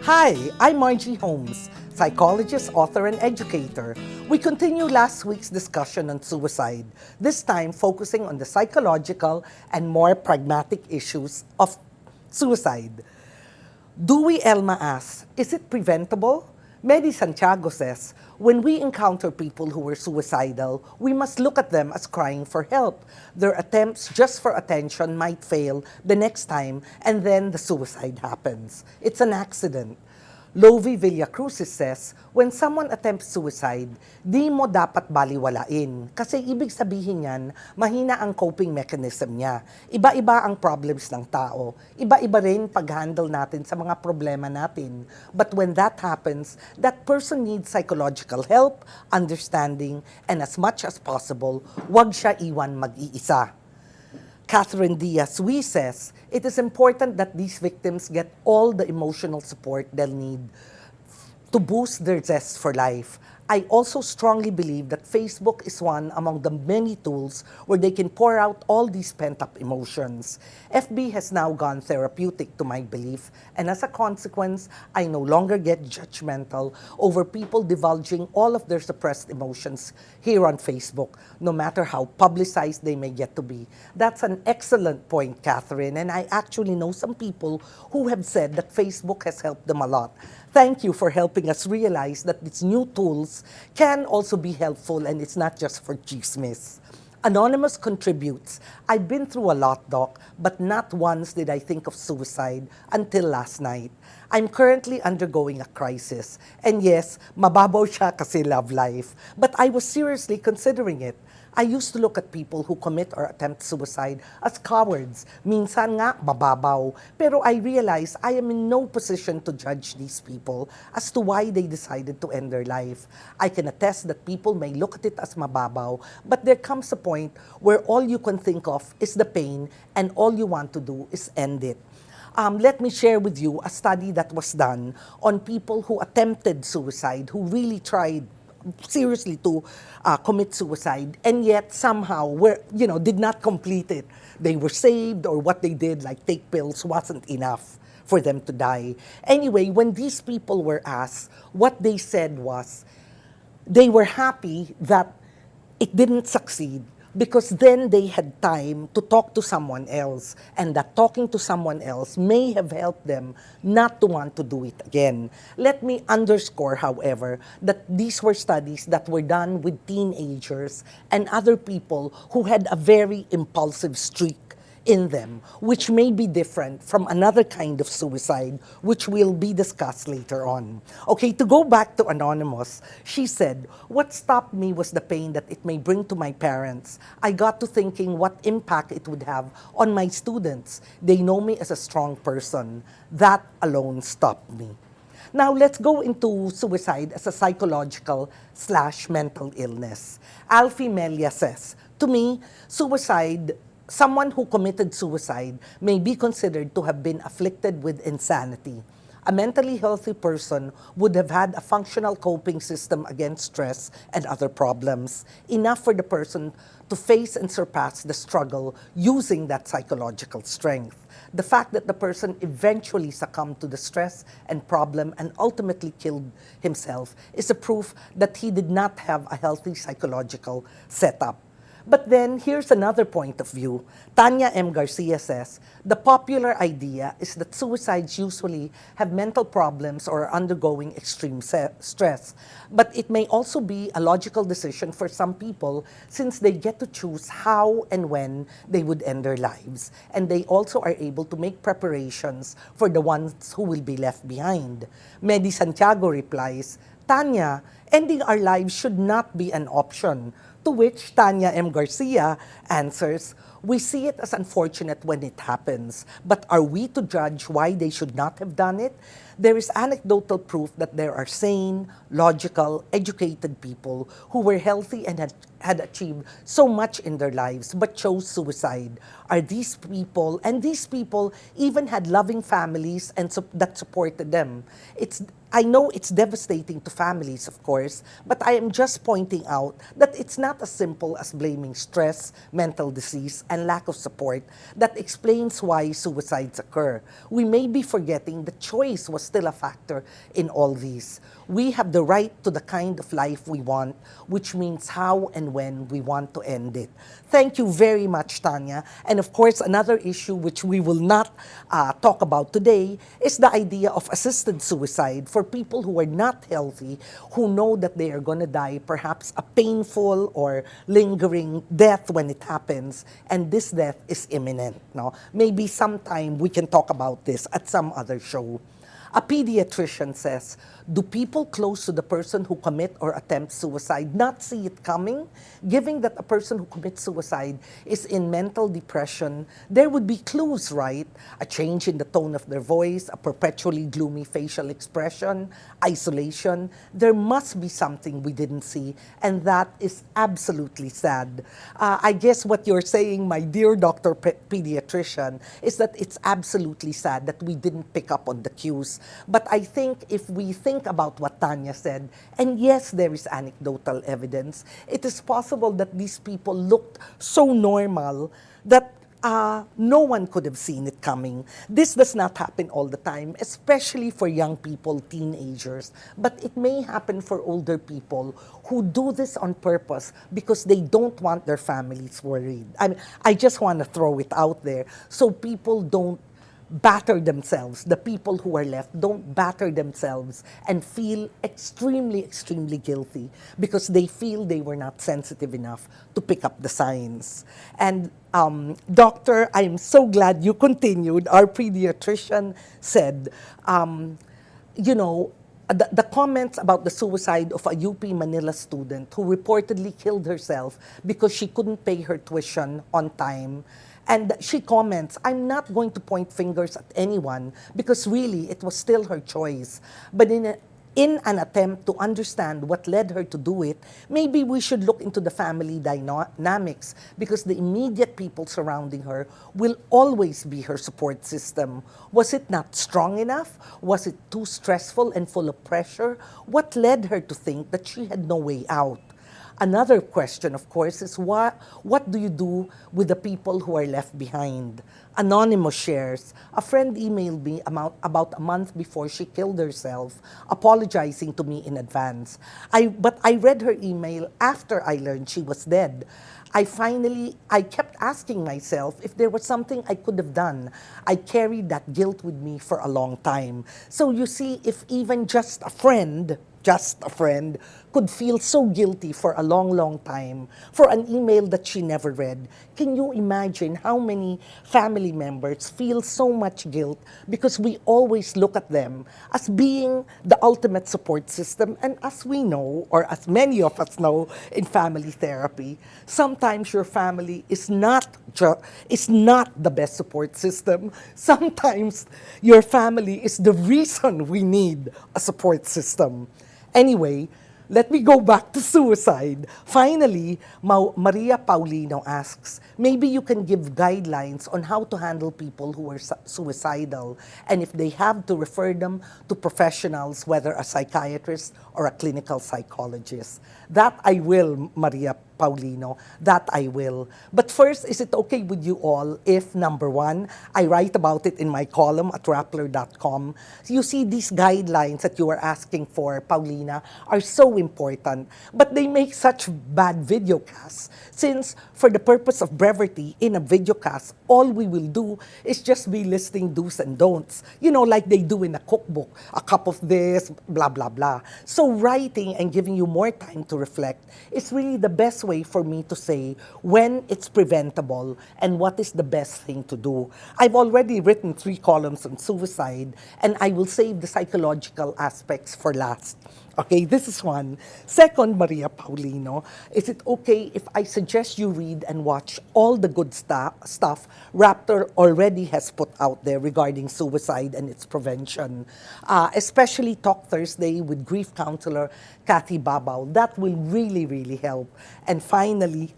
Hi, I'm Margie Holmes, psychologist, author, and educator. We continue last week's discussion on suicide, this time focusing on the psychological and more pragmatic issues of suicide. Dewey Elma asks, is it preventable? Medi Santiago says, when we encounter people who were suicidal, we must look at them as crying for help. Their attempts just for attention might fail the next time, and then the suicide happens. It's an accident. Lovi Villacruz says, when someone attempts suicide, di mo dapat baliwalain. Kasi ibig sabihin yan, mahina ang coping mechanism niya. Iba-iba ang problems ng tao. Iba-iba rin pag-handle natin sa mga problema natin. But when that happens, that person needs psychological help, understanding, and as much as possible, wag siya iwan mag-iisa. Catherine Diaz-Wee says, it is important that these victims get all the emotional support they'll need to boost their zest for life. I also strongly believe that Facebook is one among the many tools where they can pour out all these pent-up emotions. FB has now gone therapeutic to my belief, and as a consequence, I no longer get judgmental over people divulging all of their suppressed emotions here on Facebook, no matter how publicized they may get to be. That's an excellent point, Catherine, and I actually know some people who have said that Facebook has helped them a lot. Thank you for helping us realize that these new tools can also be helpful and it's not just for chismis. Anonymous contributes, I've been through a lot, Doc, but not once did I think of suicide until last night. I'm currently undergoing a crisis. And yes, mababaw siya kasi love life. But I was seriously considering it. I used to look at people who commit or attempt suicide as cowards. Minsan nga, mababaw. Pero I realize I am in no position to judge these people as to why they decided to end their life. I can attest that people may look at it as mababaw, but there comes a point where all you can think of is the pain and all you want to do is end it. Let me share with you a study that was done on people who attempted suicide, who really tried seriously to commit suicide, and yet somehow did not complete it. They were saved, or what they did, like take pills, wasn't enough for them to die. Anyway, when these people were asked, what they said was they were happy that it didn't succeed, because then they had time to talk to someone else, and that talking to someone else may have helped them not to want to do it again. Let me underscore, however, that these were studies that were done with teenagers and other people who had a very impulsive streak in them, which may be different from another kind of suicide, which will be discussed later on. Okay, to go back to Anonymous, she said, what stopped me was the pain that it may bring to my parents. I got to thinking what impact it would have on my students. They know me as a strong person. That alone stopped me. Now, let's go into suicide as a psychological/mental illness. Alfie Melia says, to me, someone who committed suicide may be considered to have been afflicted with insanity. A mentally healthy person would have had a functional coping system against stress and other problems, enough for the person to face and surpass the struggle using that psychological strength. The fact that the person eventually succumbed to the stress and problem and ultimately killed himself is a proof that he did not have a healthy psychological setup. But then, here's another point of view. Tanya M. Garcia says, the popular idea is that suicides usually have mental problems or are undergoing extreme stress. But it may also be a logical decision for some people, since they get to choose how and when they would end their lives. And they also are able to make preparations for the ones who will be left behind. Medi Santiago replies, Tanya, ending our lives should not be an option. To which Tanya M. Garcia answers, we see it as unfortunate when it happens, but are we to judge why they should not have done it? There is anecdotal proof that there are sane, logical, educated people who were healthy and had achieved so much in their lives but chose suicide. Are these people, and these people even had loving families and that supported them. I know it's devastating to families, of course, but I am just pointing out that it's not as simple as blaming stress, mental disease, and lack of support that explains why suicides occur. We may be forgetting that choice was still a factor in all these. We have the right to the kind of life we want, which means how and when we want to end it. Thank you very much, Tanya. And of course, another issue which we will not talk about today is the idea of assisted suicide for people who are not healthy, who know that they are going to die, perhaps a painful or lingering death when it happens, and this death is imminent. No? Maybe sometime we can talk about this at some other show. A pediatrician says, do people close to the person who commit or attempt suicide not see it coming? Given that a person who commits suicide is in mental depression, there would be clues, right? A change in the tone of their voice, a perpetually gloomy facial expression, isolation. There must be something we didn't see, and that is absolutely sad. I guess what you're saying, my dear Dr. Pediatrician, is that it's absolutely sad that we didn't pick up on the cues. But I think if we think about what Tanya said, and yes, there is anecdotal evidence, it is possible that these people looked so normal that no one could have seen it coming. This does not happen all the time, especially for young people, teenagers. But it may happen for older people who do this on purpose because they don't want their families worried. I just want to throw it out there so people don't batter themselves, the people who are left don't batter themselves and feel extremely, extremely guilty because they feel they were not sensitive enough to pick up the signs. And Doctor, I'm so glad you continued. Our pediatrician said, the comments about the suicide of a UP Manila student who reportedly killed herself because she couldn't pay her tuition on time. And she comments, I'm not going to point fingers at anyone because really it was still her choice. But in an attempt to understand what led her to do it, maybe we should look into the family dynamics because the immediate people surrounding her will always be her support system. Was it not strong enough? Was it too stressful and full of pressure? What led her to think that she had no way out? Another question, of course, is what do you do with the people who are left behind? Anonymous shares, a friend emailed me about a month before she killed herself, apologizing to me in advance. But I read her email after I learned she was dead. I kept asking myself if there was something I could have done. I carried that guilt with me for a long time. So you see, if even just a friend, could feel so guilty for a long, long time for an email that she never read. Can you imagine how many family members feel so much guilt because we always look at them as being the ultimate support system? And as we know, or as many of us know in family therapy, sometimes your family is not the best support system. Sometimes your family is the reason we need a support system. Anyway, let me go back to suicide. Finally, Maria Paulino asks, maybe you can give guidelines on how to handle people who are suicidal and if they have to refer them to professionals, whether a psychiatrist or a clinical psychologist. That I will, Maria Paulino, that I will. But first, is it okay with you all if, number one, I write about it in my column at Rappler.com? You see, these guidelines that you are asking for, Paulina, are so important, but they make such bad videocasts. Since, for the purpose of brevity, in a videocast, all we will do is just be listing do's and don'ts. Like they do in a cookbook, a cup of this, blah, blah, blah. So writing and giving you more time to reflect is really the best way for me to say when it's preventable and what is the best thing to do. I've already written 3 columns on suicide, and I will save the psychological aspects for last. Okay, this is one. Second, Maria Paulino, is it okay if I suggest you read and watch all the good stuff Rappler already has put out there regarding suicide and its prevention, especially Talk Thursday with grief counselor Kathy Babao? That will really, really help. And finally,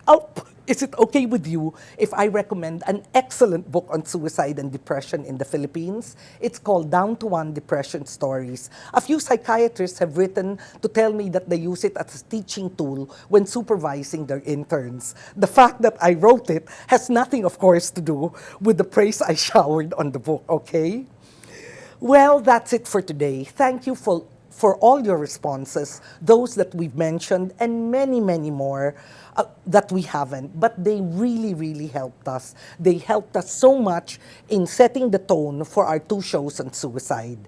Is it okay with you if I recommend an excellent book on suicide and depression in the Philippines? It's called Down to One Depression Stories. A few psychiatrists have written to tell me that they use it as a teaching tool when supervising their interns. The fact that I wrote it has nothing, of course, to do with the praise I showered on the book, okay? Well, that's it for today. Thank you for all your responses, those that we've mentioned, and many, many more that we haven't. But they really, really helped us. They helped us so much in setting the tone for our 2 shows on suicide.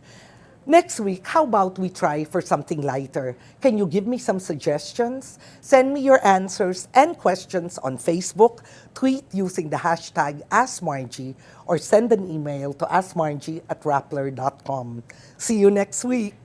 Next week, how about we try for something lighter? Can you give me some suggestions? Send me your answers and questions on Facebook, tweet using the hashtag AskMargie, or send an email to askmargie@rappler.com. See you next week.